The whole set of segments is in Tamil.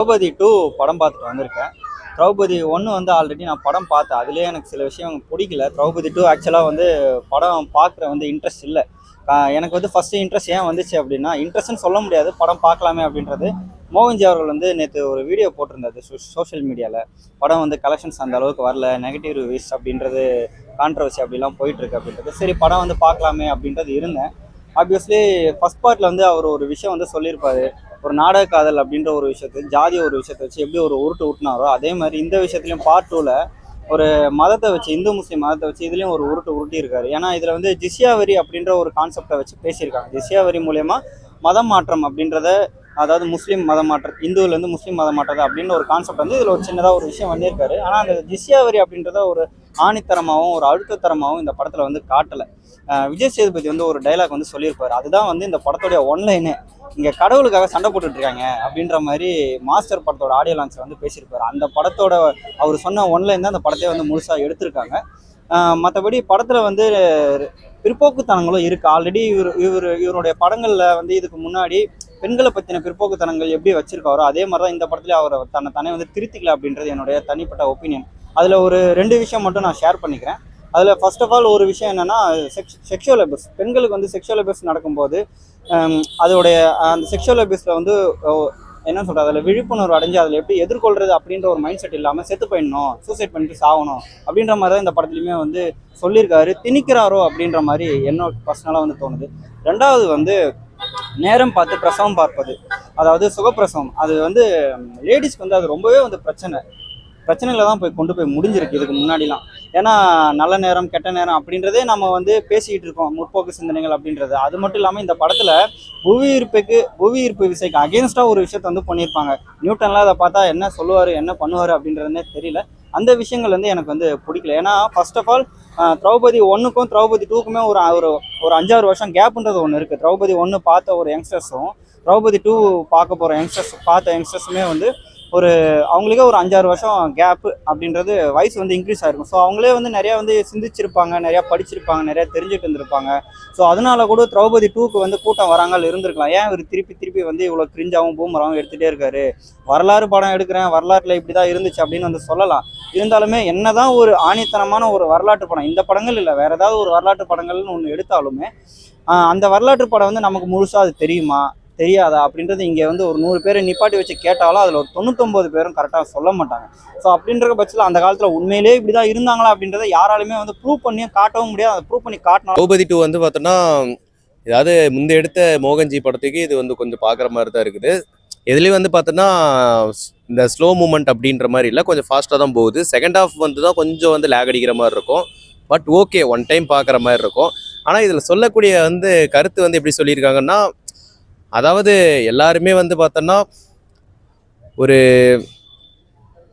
திரௌபதி 2 படம் பார்த்துட்டு வந்திருக்கேன். திரௌபதி 1 வந்து ஆல்ரெடி நான் படம் பார்த்தேன். அதிலேயே எனக்கு சில விஷயம் பிடிக்கல. திரௌபதி 2 ஆக்சுவலாக வந்து படம் பார்க்குற வந்து இன்ட்ரெஸ்ட் இல்லை. எனக்கு வந்து ஃபஸ்ட்டு இன்ட்ரெஸ்ட் ஏன் வந்துச்சு அப்படின்னா, இன்ட்ரெஸ்ட்னு சொல்ல முடியாது, படம் பார்க்கலாமே அப்படின்றது. மோகன்ஜி அவர்கள் வந்து நேற்று ஒரு வீடியோ போட்டிருந்தாரு சோஷியல் மீடியாவில். படம் வந்து கலெக்ஷன்ஸ் அந்த அளவுக்கு வரல, நெகட்டிவ் ரிவ்யூஸ் அப்படின்றது, கான்ட்ரவர்சி அப்படிலாம் போயிட்டுருக்கு அப்படின்றது. சரி படம் வந்து பார்க்கலாமே அப்படின்றது இருந்தேன். ஆப்வியஸ்லி ஃபஸ்ட் பார்ட்டில் வந்து அவர் ஒரு விஷயம் வந்து சொல்லியிருப்பாரு. ஒரு நாடக காதல் அப்படின்ற ஒரு விஷயத்தை, ஜாதி ஒரு விஷயத்தை வச்சு எப்படி ஒரு உருட்டு ஊட்டினாரோ, அதே மாதிரி இந்த விஷயத்துலையும் பார்ட் 2ல ஒரு மதத்தை வச்சு, இந்து முஸ்லீம் மதத்தை வச்சு இதுலேயும் ஒரு உருட்டி இருக்காரு. ஏன்னா இதில் வந்து ஜிஸ்யா வரி அப்படின்ற ஒரு கான்செப்டை வச்சு பேசியிருக்காங்க. ஜிஸ்யா வரி மூலயமா மதம் மாற்றம் அப்படின்றத, அதாவது முஸ்லீம் மதம் மாற்றம், இந்துவிலேருந்து முஸ்லீம் மதம் மாற்றது அப்படின்னு ஒரு கான்செப்ட் வந்து இதில் ஒரு சின்னதாக ஒரு விஷயம் பண்ணியிருக்காரு. ஆனால் அந்த ஜிஸ்யா வரி அப்படின்றத ஒரு ஆணித்தரமாகவும் ஒரு அழுத்தத்தரமாகவும் இந்த படத்தில் வந்து காட்டலை. விஜய் சேதுபதி வந்து ஒரு டைலாக் வந்து சொல்லியிருப்பார். அதுதான் வந்து இந்த படத்துடைய ஒன்லைனே. இங்கே கடவுளுக்காக சண்டை போட்டுட்டு இருக்காங்க அப்படின்ற மாதிரி மாஸ்டர் படத்தோட ஆடியோ லான்ச்சில் வந்து பேசியிருப்பார். அந்த படத்தோட அவர் சொன்ன ஒன்லைன் தான் அந்த படத்தையே வந்து முழுசாக எடுத்திருக்காங்க. மற்றபடி படத்தில் வந்து பிற்போக்குத்தனங்களும் இருக்குது. ஆல்ரெடி இவருடைய படங்களில் வந்து இதுக்கு முன்னாடி பெண்களை பற்றின பிற்போக்குத்தனங்கள் எப்படி வச்சிருக்காரோ அதே மாதிரி தான் இந்த படத்துல அவர் தன்னை வந்து திருத்திக்கல அப்படின்றது என்னுடைய தனிப்பட்ட ஒப்பீனியன். அதில் ஒரு 2 விஷயம் மட்டும் நான் ஷேர் பண்ணிக்கிறேன். அதில் ஃபர்ஸ்ட் ஆஃப் ஆல் ஒரு விஷயம் என்னென்னா, செக்ஷுவல் அபியூஸ், பெண்களுக்கு வந்து செக்ஷுவல் அபியூஸ் நடக்கும்போது அதோடைய அந்த செக்ஷுவல் அபியூஸில் வந்து என்ன சொல்கிறது, அதில் விழிப்புணர்வு அடைஞ்சு அதில் எப்படி எதிர்கொள்கிறது அப்படின்ற ஒரு மைண்ட் செட் இல்லாமல் செத்து போயிடணும், சூசைட் பண்ணிட்டு சாகணும் அப்படின்ற மாதிரி தான் இந்த படத்துலையுமே வந்து சொல்லியிருக்காரு. திணிக்கிறாரோ அப்படின்ற மாதிரி என்னோட பர்சனலாக வந்து தோணுது. ரெண்டாவது வந்து நேரம் பார்த்து பிரசவம் பார்ப்பது, அதாவது சுகப்பிரசவம். அது வந்து லேடிஸ்க்கு வந்து அது ரொம்பவே வந்து பிரச்சனைகளை தான் கொண்டு போய் முடிஞ்சிருக்கு இதுக்கு முன்னாடிலாம். ஏன்னா நல்ல நேரம் கெட்ட நேரம் அப்படின்றதே நம்ம வந்து பேசிக்கிட்டு இருக்கோம், முற்போக்கு சிந்தனைகள் அப்படின்றது. அது மட்டும் இல்லாமல் இந்த படத்தில் புவி ஈர்ப்பு விசைக்கு அகேன்ஸ்டாக ஒரு விஷயத்த வந்து பண்ணியிருப்பாங்க. நியூட்டன்லாம் அதை பார்த்தா என்ன சொல்லுவார் என்ன பண்ணுவார் அப்படின்றதுனே தெரியல. அந்த விஷயங்கள் வந்து எனக்கு வந்து பிடிக்கல. ஏன்னா ஃபர்ஸ்ட் ஆஃப் ஆல் திரௌபதி 1க்கும் திரௌபதி 2க்குமே ஒரு ஒரு 5-6 வருஷம் கேப்புன்றது ஒன்று இருக்குது. திரௌபதி 1 பார்த்த ஒரு யங்ஸ்டர்ஸும் திரௌபதி 2 பார்க்க போகிற யங்ஸ்டர்ஸுமே வந்து அவங்களுக்கே ஒரு 5-6 வருஷம் கேப்பு அப்படின்றது, வயசு வந்து இன்க்ரீஸ் ஆகிருக்கும். ஸோ அவங்களே வந்து நிறையா வந்து சிந்திச்சிருப்பாங்க, நிறையா படிச்சிருப்பாங்க, நிறையா தெரிஞ்சுட்டு இருந்திருப்பாங்க. ஸோ அதனால கூட திரௌபதி 2க்கு வந்து கூட்டம் வராமல் இருந்திருக்கலாம். ஏன் இவர் திருப்பி வந்து இவ்வளோ கிரிஞ்சாகவும் பூமராகவும் எடுத்துகிட்டே இருக்காரு, வரலாறு படம் எடுக்கிறேன், வரலாற்றில் இப்படி தான் இருந்துச்சு அப்படின்னு வந்து சொல்லலாம். இருந்தாலுமே என்னதான் ஒரு ஆணித்தனமான ஒரு வரலாற்று படம், இந்த படங்கள் இல்லை வேறு ஏதாவது ஒரு வரலாற்று படங்கள்னு ஒன்று எடுத்தாலுமே அந்த வரலாற்று படம் வந்து நமக்கு முழுசாக அது தெரியுமா தெரியாதா அப்படின்றது இங்கே வந்து ஒரு 100 பேரை நிப்பாட்டி வச்சு கேட்டாலும் அதில் ஒரு 99 பேரும் கரெக்டாக சொல்ல மாட்டாங்க. ஸோ அப்படின்ற பட்சத்தில் அந்த காலத்தில் உண்மையிலே இப்படி தான் இருந்தாங்களா அப்படின்றத யாராலுமே வந்து ப்ரூவ் பண்ணியும் காட்டவும் முடியாது. அதை ப்ரூவ் பண்ணி காட்டணும். திரௌபதி 2 வந்து பார்த்தோன்னா, ஏதாவது முந்தைய எடுத்த மோகன்ஜி படத்துக்கு இது வந்து கொஞ்சம் பார்க்குற மாதிரி தான் இருக்குது. எதுலேயும் வந்து பார்த்தோன்னா இந்த ஸ்லோ மூமெண்ட் அப்படின்ற மாதிரி இல்லை, கொஞ்சம் ஃபாஸ்ட்டாக தான் போகுது. செகண்ட் ஹாஃப் வந்து தான் கொஞ்சம் வந்து லேக் அடிக்கிற மாதிரி இருக்கும். பட் ஓகே, ஒன் டைம் பார்க்குற மாதிரி இருக்கும். ஆனால் இதில் சொல்லக்கூடிய வந்து கருத்து வந்து எப்படி சொல்லியிருக்காங்கன்னா, அதாவது எல்லாருமே வந்து பார்த்தோன்னா ஒரு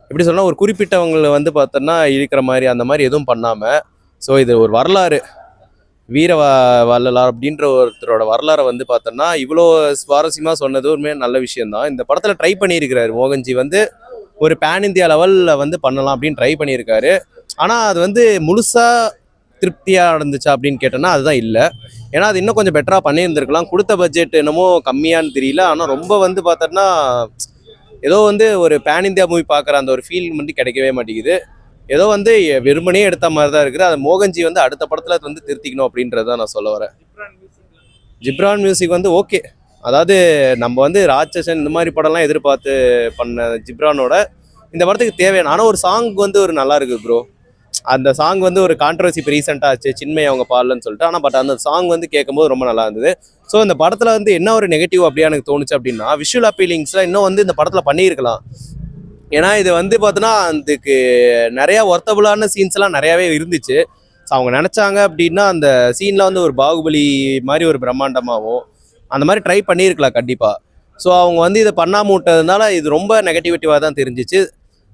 எப்படி சொல்லலாம், ஒரு குறிப்பிட்டவங்களை வந்து பார்த்தோன்னா இருக்கிற மாதிரி அந்த மாதிரி எதுவும் பண்ணாமல், ஸோ இது ஒரு வரலாறு, வீர வள்ளலார் அப்படின்ற ஒருத்தரோட வரலாறை வந்து பார்த்தோன்னா இவ்வளோ சுவாரஸ்யமாக சொன்னது ஒரு நல்ல விஷயம்தான். இந்த படத்தில் ட்ரை பண்ணியிருக்கிறாரு மோகன்ஜி, வந்து ஒரு பேன் இந்தியா லெவலில் வந்து பண்ணலாம் அப்படின்னு ட்ரை பண்ணியிருக்காரு. ஆனால் அது வந்து முழுசாக திருப்தியாக நடந்துச்சா அப்படின்னு கேட்டோன்னா அதுதான் இல்லை. ஏன்னா அது இன்னும் கொஞ்சம் பெட்டராக பண்ணியிருந்துருக்கலாம். கொடுத்த பட்ஜெட் என்னமோ கம்மியான்னு தெரியல, ஆனால் ரொம்ப வந்து பார்த்தோன்னா ஏதோ வந்து ஒரு பேன் இந்தியா மூவி பார்க்குற அந்த ஒரு ஃபீல் மட்டும் கிடைக்கவே மாட்டேங்குது. ஏதோ வந்து வெறுமனே எடுத்த மாதிரி தான் இருக்குது. அதை மோகன்ஜி வந்து அடுத்த படத்தில் வந்து திருத்திக்கணும் அப்படின்றத நான் சொல்ல வரேன். ஜிப்ரான் மியூசிக் வந்து ஓகே, அதாவது நம்ம வந்து ராட்சசன் இந்த மாதிரி படம்லாம் எதிர்பார்த்து பண்ண ஜிப்ரானோட இந்த படத்துக்கு தேவையான, ஆனால் ஒரு சாங் வந்து ஒரு நல்லா இருக்குது ப்ரோ. அந்த சாங் வந்து ஒரு கான்ட்ரவர்சி இப்போ ரீசெண்டாக ஆச்சு, சின்மை அவங்க பாடலன்னு சொல்லிட்டு. ஆனால் பட் அந்த சாங் வந்து கேட்கும்போது ரொம்ப நல்லா இருந்தது. ஸோ இந்த படத்தில் வந்து என்ன ஒரு நெகட்டிவ் அப்படியே எனக்கு தோணுச்சு அப்படின்னா, விஷுவல் அப்பீலிங்ஸ்லாம் இன்னும் வந்து இந்த படத்தில் பண்ணியிருக்கலாம். ஏன்னா இது வந்து பார்த்தோன்னா அதுக்கு நிறையா ஒர்த்தபுளான சீன்ஸ்லாம் நிறையாவே இருந்துச்சு. ஸோ அவங்க நினச்சாங்க அப்படின்னா அந்த சீனில் வந்து ஒரு பாகுபலி மாதிரி ஒரு பிரம்மாண்டமாகவும் அந்த மாதிரி ட்ரை பண்ணியிருக்கலாம் கண்டிப்பாக. ஸோ அவங்க வந்து இதை பண்ணாமல் விட்டதுனால இது ரொம்ப நெகட்டிவிட்டிவாக தான் தெரிஞ்சிச்சு.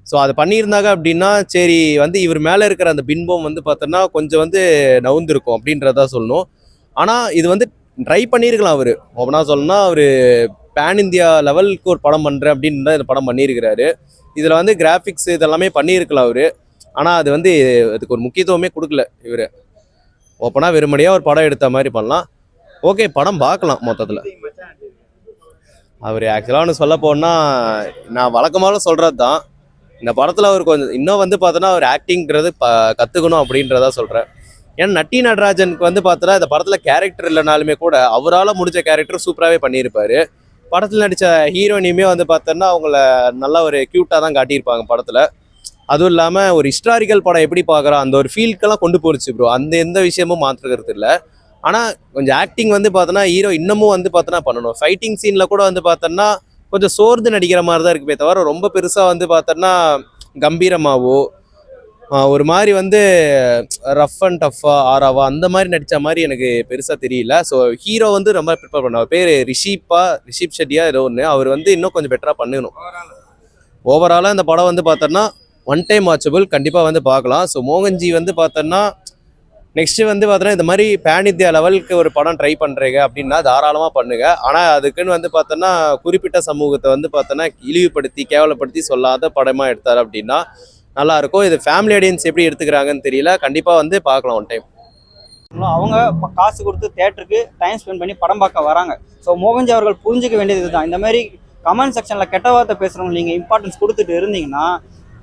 ஸோ அதை பண்ணியிருந்தாங்க அப்படின்னா சரி, வந்து இவர் மேலே இருக்கிற அந்த பின்பம் வந்து பார்த்தோன்னா கொஞ்சம் வந்து நவுந்திருக்கும் அப்படின்றதான் சொல்லணும். ஆனால் இது வந்து ட்ரை பண்ணியிருக்கலாம். அவர் ஓப்பனா சொல்லணும்னா அவர் பேன் இந்தியா லெவலுக்கு ஒரு படம் பண்ணுறேன் அப்படின்னு தான் இந்த படம் பண்ணியிருக்கிறாரு. இதில் வந்து கிராஃபிக்ஸ் இதெல்லாமே பண்ணியிருக்கலாம் அவர். ஆனால் அது வந்து அதுக்கு ஒரு முக்கியத்துவமே கொடுக்கல இவர். ஓப்பனாக வெறுமனையாக ஒரு படம் எடுத்த மாதிரி பண்ணலாம். ஓகே, படம் பார்க்கலாம் மொத்தத்தில். அவர் ஆக்சுவலாக ஒன்று சொல்ல போனால் நான் வழக்கமாக சொல்கிறது தான், இந்த படத்தில் அவர் கொஞ்சம் இன்னும் வந்து பார்த்தோன்னா அவர் ஆக்டிங்கிறது கற்றுக்கணும் அப்படின்றதா சொல்கிறேன். ஏன்னா நட்டி நடராஜனுக்கு வந்து பார்த்தோன்னா இந்த படத்தில் கேரக்டர் இல்லைனாலுமே கூட அவரால் முடிஞ்ச கேரக்டர் சூப்பராகவே பண்ணியிருப்பார். படத்தில் நடித்த ஹீரோயினையுமே வந்து பார்த்தோன்னா அவங்கள நல்லா ஒரு க்யூட்டாக தான் காட்டியிருப்பாங்க படத்தில். அதுவும் இல்லாமல் ஒரு ஹிஸ்டாரிக்கல் படம் எப்படி பார்க்குறோம் அந்த ஒரு ஃபீல்க்கெல்லாம் கொண்டு போச்சு ப்ரோ. அந்த எந்த விஷயமும் மாற்றுக்கிறது இல்லை. ஆனால் கொஞ்சம் ஆக்டிங் வந்து பார்த்தோன்னா ஹீரோ இன்னமும் வந்து பார்த்தோன்னா பண்ணணும். ஃபைட்டிங் சீனில் கூட வந்து பார்த்தோன்னா கொஞ்சம் சோர்ந்து நடிக்கிற மாதிரி தான் இருக்குமே தவிர ரொம்ப பெருசாக வந்து பார்த்தோன்னா கம்பீரமாவோ ஒரு மாதிரி வந்து ரஃப் அண்ட் டஃப்பா ஆராவா அந்த மாதிரி நடித்த மாதிரி எனக்கு பெருசாக தெரியல. ஸோ ஹீரோ வந்து ரொம்ப ப்ரிப்பேர் பண்ண பேர் ரிஷிப் ஷெட்டியா ஏதோ ஒன்று, அவர் வந்து இன்னும் கொஞ்சம் பெட்டராக பண்ணணும். ஓவராலாக இந்த படம் வந்து பார்த்தோன்னா ஒன் டைம் வாட்சபிள், கண்டிப்பாக வந்து பார்க்கலாம். ஸோ மோகன்ஜி வந்து பார்த்தோன்னா நெக்ஸ்ட்டு வந்து பார்த்தோன்னா இந்த மாதிரி பேன் இந்தியா லெவலுக்கு ஒரு படம் ட்ரை பண்ணுறீங்க அப்படின்னா தாராளமாக பண்ணுங்க. ஆனால் அதுக்குன்னு வந்து பார்த்தோன்னா குறிப்பிட்ட சமூகத்தை வந்து பார்த்தோன்னா இழிவுபடுத்தி கேவலப்படுத்தி சொல்லாத படமாக எடுத்தார் அப்படின்னா நல்லாயிருக்கும். இது ஃபேமிலி ஆடியன்ஸ் எப்படி எடுத்துக்கிறாங்கன்னு தெரியல, கண்டிப்பாக வந்து பார்க்கலாம் ஒன் டைம். அவங்க காசு கொடுத்து தேட்டருக்கு டைம் ஸ்பெண்ட் பண்ணி படம் பார்க்க வராங்க. ஸோ மோகன்ஜி அவர்கள் புரிஞ்சிக்க வேண்டியது இதுதான். இந்த மாதிரி கமெண்ட் செக்ஷனில் கெட்ட வார்த்தை பேசுகிறவங்க நீங்கள் இம்பார்ட்டன்ஸ் கொடுத்துட்டு இருந்தீங்கன்னா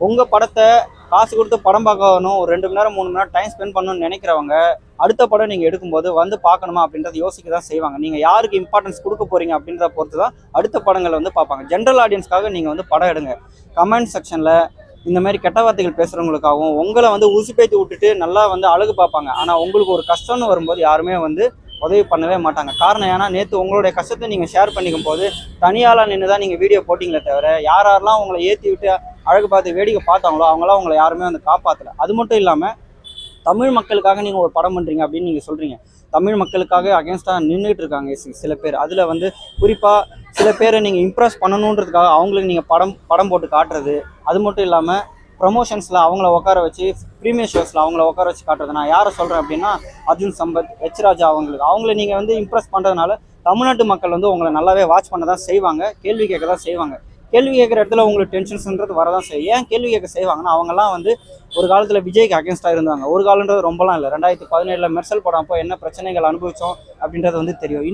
உங்கள் படத்தை காசு கொடுத்து படம் பார்க்கணும், ஒரு 2 மணி நேரம் 3 மணி நேரம் டைம் ஸ்பெண்ட் பண்ணணும்னு நினைக்கிறவங்க அடுத்த படம் நீங்கள் எடுக்கும்போது வந்து பார்க்கணுமா அப்படின்றத யோசிக்க தான் செய்வாங்க. நீங்கள் யாருக்கு இம்பார்ட்டன்ஸ் கொடுக்க போகிறீங்க அப்படின்றத பொறுத்து தான் அடுத்த படங்களை வந்து பார்ப்பாங்க. ஜென்ரல் ஆடியன்ஸ்க்காக நீங்கள் வந்து படம் எடுங்க. கமெண்ட் செக்ஷனில் இந்த மாதிரி கெட்ட வார்த்தைகள் பேசுகிறவங்களுக்காகவும் உங்களை வந்து உசுப்பேத்தி விட்டுட்டு நல்லா வந்து அழகு பார்ப்பாங்க. ஆனால் உங்களுக்கு ஒரு கஷ்டம்னு வரும்போது யாருமே வந்து உதவி பண்ணவே மாட்டாங்க. காரணம் ஏன்னா நேற்று உங்களுடைய கஷ்டத்தை நீங்கள் ஷேர் பண்ணிக்கும் போது தனியாளாக நின்று தான் நீங்கள் வீடியோ போட்டிங்களே தவிர யாரெல்லாம் உங்களை ஏற்றி விட்டு அழகு பார்த்து வேடிக்கை பார்த்தாங்களோ அவங்களாம் உங்களை யாருமே வந்து காப்பாற்றலை. அது மட்டும் இல்லாமல் தமிழ் மக்களுக்காக நீங்கள் ஒரு படம் பண்ணுறீங்க அப்படின்னு நீங்கள் சொல்கிறீங்க. தமிழ் மக்களுக்காக அகேன்ஸ்டாக நின்றுட்டு இருக்காங்க சில பேர். அதில் வந்து குறிப்பாக சில பேரை நீங்கள் இம்ப்ரெஸ் பண்ணணுன்றதுக்காக அவங்களுக்கு நீங்கள் படம் போட்டு காட்டுறது. அது மட்டும் இல்லாமல் ப்ரமோஷன்ஸில் அவங்கள உட்கார வச்சு ப்ரீமியர் ஷோஸில் அவங்கள உட்கார வச்சு காட்டுறது. நான் யாரை சொல்கிறேன் அப்படின்னா அர்ஜுன் சம்பத், எச் ராஜா அவங்கள நீங்கள் வந்து இம்ப்ரெஸ் பண்ணுறதுனால தமிழ்நாட்டு மக்கள் வந்து உங்களை நல்லாவே வாட்ச் பண்ண தான் செய்வாங்க, கேள்வி கேட்க தான் செய்வாங்க. கேள்வி கேட்குற இடத்துல உங்களுக்கு டென்ஷன்ஸ்ன்றது வரதான் செய்யும். ஏன் கேள்வி கேட்க செய்வாங்கன்னா அவங்கெல்லாம் வந்து ஒரு காலத்தில் விஜய்க்கு அகேன்ஸ்டாக இருந்தாங்க. ஒரு காலன்றது ரொம்பலாம் இல்லை. 2017 மெர்சல் படம் அப்போ என்ன பிரச்சனைகள் அனுபவித்தோம் அப்படின்றது வந்து தெரியும்.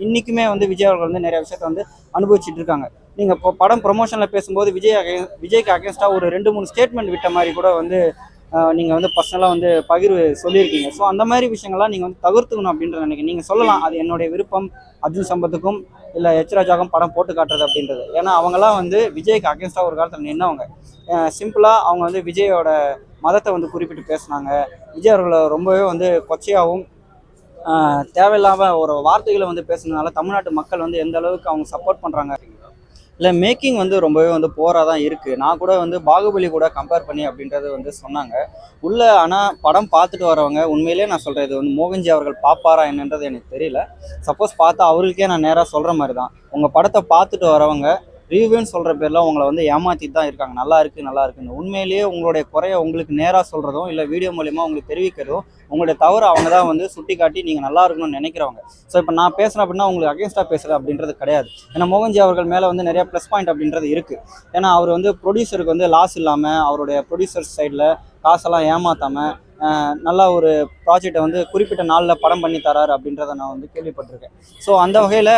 இன்றைக்குமே வந்து விஜய் அவர்கள் வந்து நிறைய விஷயத்தை வந்து அனுபவிச்சுட்டு இருக்காங்க. நீங்கள் இப்போ படம் ப்ரொமோஷனில் பேசும்போது விஜய்க்கு அகேன்ஸ்டாக ஒரு 2-3 ஸ்டேட்மெண்ட் விட்ட மாதிரி கூட வந்து நீங்கள் வந்து பர்சனலாக வந்து பகிர்வு சொல்லியிருக்கீங்க. ஸோ அந்த மாதிரி விஷயங்கள்லாம் நீங்கள் வந்து தவிர்த்துக்கணும் அப்படின்றத நினைக்கிறேன். நீங்கள் சொல்லலாம் அது என்னுடைய விருப்பம், அர்ஜுன் சம்பத்துக்கும் இல்லை எச் ராஜாவுக்கும் படம் போட்டு காட்டுறது அப்படின்றது. ஏன்னா அவங்களாம் வந்து விஜய்க்கு அகேன்ஸ்டாக ஒரு காலத்தில் நின்னவங்க. சிம்பிளாக அவங்க வந்து விஜயோட மதத்தை வந்து குறிப்பிட்டு பேசினாங்க. விஜய் அவர்களை ரொம்பவே வந்து கொச்சையாகவும் தேவையில்லாமல் ஒரு வார்த்தைகளை வந்து பேசுனதுனால தமிழ்நாட்டு மக்கள் வந்து எந்த அளவுக்கு அவங்க சப்போர்ட் பண்ணுறாங்க. இல்லை மேக்கிங் வந்து ரொம்பவே வந்து போராக தான் இருக்குது. நான் கூட வந்து பாகுபலி கூட கம்பேர் பண்ணி அப்படின்றது வந்து சொன்னாங்க உள்ள. ஆனால் படம் பார்த்துட்டு வரவங்க உண்மையிலே நான் சொல்கிறேன், இது வந்து மோகன்ஜி அவர்கள் பார்ப்பாரா என்னன்றது எனக்கு தெரியல. சப்போஸ் பார்த்தா அவர்களுக்கே நான் நேராக சொல்கிற மாதிரி தான். உங்கள் படத்தை பார்த்துட்டு வரவங்க ரிவ்யூன்னு சொல்கிற பேரில் உங்களை வந்து ஏமாற்றிட்டு தான் இருக்காங்க. நல்லா இருக்குன்னு உண்மையிலேயே உங்களுடைய குறைய உங்களுக்கு நேராக சொல்கிறதும் இல்லை வீடியோ மூலிமா உங்களுக்கு தெரிவிக்கிறதும் உங்களுடைய தவறு அவங்க தான் வந்து சுட்டி காட்டி நீங்கள் நல்லா இருக்கணும்னு நினைக்கிறவங்க. ஸோ இப்போ நான் பேசுகிறேன் அப்படின்னா உங்களுக்கு அகேன்ஸ்டாக பேசுகிறது அப்படின்றது கிடையாது. ஏன்னா மோகன்ஜி அவர்கள் மேலே வந்து நிறைய ப்ளஸ் பாயிண்ட் அப்படின்றது இருக்குது. ஏன்னா அவர் வந்து ப்ரொடியூசருக்கு வந்து லாஸ் இல்லாமல் அவருடைய ப்ரொடியூசர்ஸ் சைடில் காசெல்லாம் ஏமாற்றாமல் நல்லா ஒரு ப்ராஜெக்டை வந்து குறிப்பிட்ட நாளில் படம் பண்ணி தராரு அப்படின்றத நான் வந்து கேள்விப்பட்டிருக்கேன். ஸோ அந்த வகையில்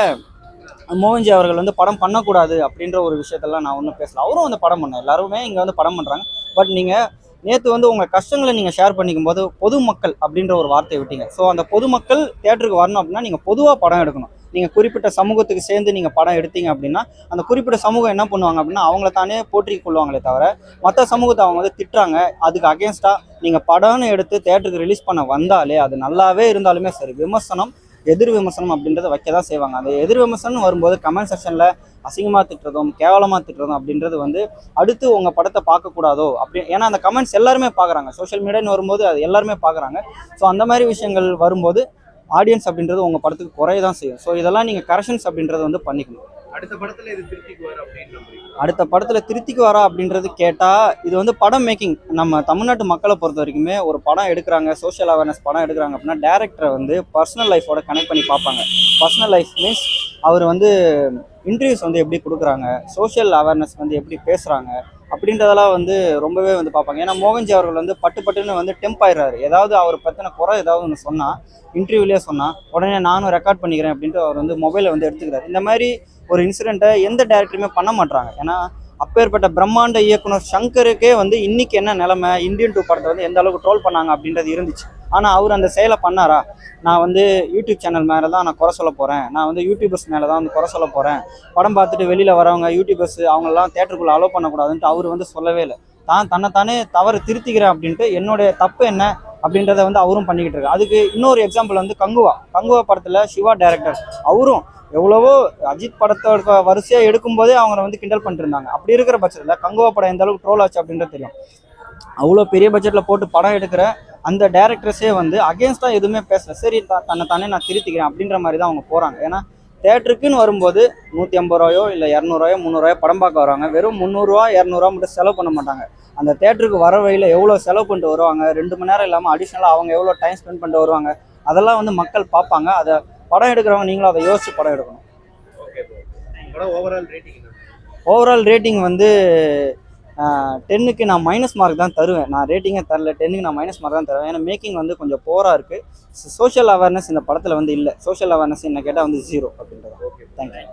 மோகன்ஜி அவர்கள் வந்து படம் பண்ணக்கூடாது அப்படின்ற ஒரு விஷயத்தெல்லாம் நான் ஒன்றும் பேசல. அவரும் வந்து படம் பண்ண எல்லாருமே இங்கே வந்து படம் பண்ணுறாங்க. பட் நீங்கள் நேற்று வந்து உங்கள் கஷ்டங்களை நீங்கள் ஷேர் பண்ணிக்கும் போது பொதுமக்கள் அப்படின்ற ஒரு வார்த்தையை விட்டீங்க. ஸோ அந்த பொதுமக்கள் தியேட்டருக்கு வரணும் அப்படின்னா நீங்கள் பொதுவாக படம் எடுக்கணும். நீங்கள் குறிப்பிட்ட சமூகத்துக்கு சேர்ந்து நீங்கள் படம் எடுத்தீங்க அப்படின்னா அந்த குறிப்பிட்ட சமூகம் என்ன பண்ணுவாங்க அப்படின்னா அவங்கள தானே போற்றி கொள்வாங்களே தவிர மற்ற சமூகத்தை அவங்க வந்து திட்டுறாங்க. அதுக்கு அகேன்ஸ்டாக நீங்கள் படம்னு எடுத்து தியேட்டருக்கு ரிலீஸ் பண்ண வந்தாலே அது நல்லாவே இருந்தாலுமே சரி எதிர் விமர்சனம் அப்படின்றத வைக்க தான் செய்வாங்க. அந்த எதிர் விமர்சனம் வரும்போது கமெண்ட் செக்ஷனில் அசிங்கமாக திட்டுறதும் கேவலமாக திட்டுறதும் அப்படின்றது வந்து அடுத்து உங்கள் படத்தை பார்க்கக்கூடாதோ அப்படி. ஏன்னா அந்த கமெண்ட்ஸ் எல்லாருமே பார்க்குறாங்க, சோஷியல் மீடியான்னு வரும்போது அது எல்லாருமே பார்க்குறாங்க. ஸோ அந்த மாதிரி விஷயங்கள் வரும்போது ஆடியன்ஸ் அப்படின்றது உங்கள் படத்துக்கு குறைய தான் செய்யும். ஸோ இதெல்லாம் நீங்கள் கரெக்ஷன்ஸ் அப்படின்றத வந்து பண்ணிக்கணும். அடுத்த படத்தில் இது திருத்திக்கு வர அப்படின்னு அடுத்த படத்தில் திருத்திக்கு வரா அப்படின்றது கேட்டால் இது வந்து படம் மேக்கிங். நம்ம தமிழ்நாட்டு மக்களை பொறுத்த வரைக்குமே ஒரு படம் எடுக்கிறாங்க, சோஷியல் அவேர்னஸ் படம் எடுக்கிறாங்க அப்படின்னா டேரக்டரை வந்து பர்சனல் லைஃபோட கனெக்ட் பண்ணி பார்ப்பாங்க. பர்சனல் லைஃப் மீன்ஸ் அவர் வந்து இன்டர்வியூஸ் வந்து எப்படி கொடுக்குறாங்க, சோஷியல் அவேர்னஸ் வந்து எப்படி பேசுகிறாங்க அப்படின்றதெல்லாம் வந்து ரொம்பவே வந்து பார்ப்பாங்க. ஏன்னா மோகன்ஜி அவர்கள் வந்து பட்டுன்னு வந்து டெம்ப் ஆயிடுறாரு. ஏதாவது அவர் பற்றின குறை ஏதாவது ஒன்று சொன்னால் இன்டர்வியூலேயே சொன்னால் உடனே நானும் ரெக்கார்ட் பண்ணிக்கிறேன் அப்படின்ட்டு அவர் வந்து மொபைலை வந்து எடுத்துக்கிறார். இந்த மாதிரி ஒரு இன்சிடெண்ட்டை எந்த டேரக்டருமே பண்ண மாட்டாங்க. ஏன்னா அப்பேற்பட்ட பிரம்மாண்ட இயக்குனர் சங்கருக்கே வந்து இன்னைக்கு என்ன நிலைமை, இந்தியன் 2 படத்தை வந்து எந்த அளவுக்கு ட்ரோல் பண்ணாங்க அப்படின்றது இருந்துச்சு. ஆனால் அவர் அந்த செயலை பண்ணாரா? நான் வந்து யூடியூப் சேனல் மேலே தான் நான் குறை சொல்ல போகிறேன், நான் வந்து யூடியூபர்ஸ் மேலே தான் வந்து குறை சொல்ல போகிறேன், படம் பார்த்துட்டு வெளியில் வரவங்க யூடியூபர்ஸ் அவங்களெல்லாம் தேட்டருக்குள்ளே அலோவ் பண்ணக்கூடாதுன்ட்டு அவர் வந்து சொல்லவே இல்லை. தன்னைத்தானே தவறு திருத்திக்கிறேன் அப்படின்ட்டு என்னுடைய தப்பு என்ன அப்படின்றத வந்து அவரும் பண்ணிக்கிட்டு இருக்காரு. அதுக்கு இன்னொரு எக்ஸாம்பிள் வந்து கங்குவா படத்தில் சிவா டைரக்டர் அவரும் எவ்வளவோ அஜித் படத்தோட வரிசையாக எடுக்கும்போதே அவங்க வந்து கிண்டல் பண்ணிட்டு இருந்தாங்க. அப்படி இருக்கிற பட்சத்தில் கங்குவா படம் எந்த அளவுக்கு ட்ரோல் ஆச்சு அப்படின்றது தெரியும். அவ்வளோ பெரிய பட்ஜெட்டில் போட்டு படம் எடுக்கிற அந்த டேரக்டர்ஸே வந்து அகேன்ஸ்டாக எதுவுமே பேசல. சரி தன்னைத்தானே நான் திருத்திக்கிறேன் அப்படின்ற மாதிரி தான் அவங்க போகிறாங்க. ஏன்னா தேட்டருக்குன்னு வரும்போது 150 ரூபாயோ இல்லை 200 300 படம் பார்க்க வராங்க. வெறும் 300 200 மட்டும் செலவு பண்ண மாட்டாங்க. அந்த தேட்டருக்கு வர வழியில் எவ்வளோ செலவு பண்ணிட்டு வருவாங்க, 2 மணி நேரம் இல்லாமல் அடிஷ்னலாக அவங்க எவ்வளோ டைம் ஸ்பெண்ட் பண்ணிட்டு வருவாங்க, அதெல்லாம் வந்து மக்கள் பார்ப்பாங்க. அதை படம் எடுக்கிறவங்க நீங்களும் அதை யோசிச்சு படம் எடுக்கணும். ஓவரால் ரேட்டிங் வந்து 10க்கு நான் மைனஸ் மார்க் தான் தருவேன். நான் ரேட்டிங்கே தரல, 10க்கு நான் மைனஸ் மார்க் தான் தருவேன். ஏன்னா மேக்கிங் வந்து கொஞ்சம் போராக இருக்குது. சோஷியல் அவேர்னஸ் இந்த படத்தில் வந்து இல்லை. சோஷியல் அவேர்னஸ் என்ன கேட்டால் வந்து 0 அப்படின்றது. தேங்க்யூ.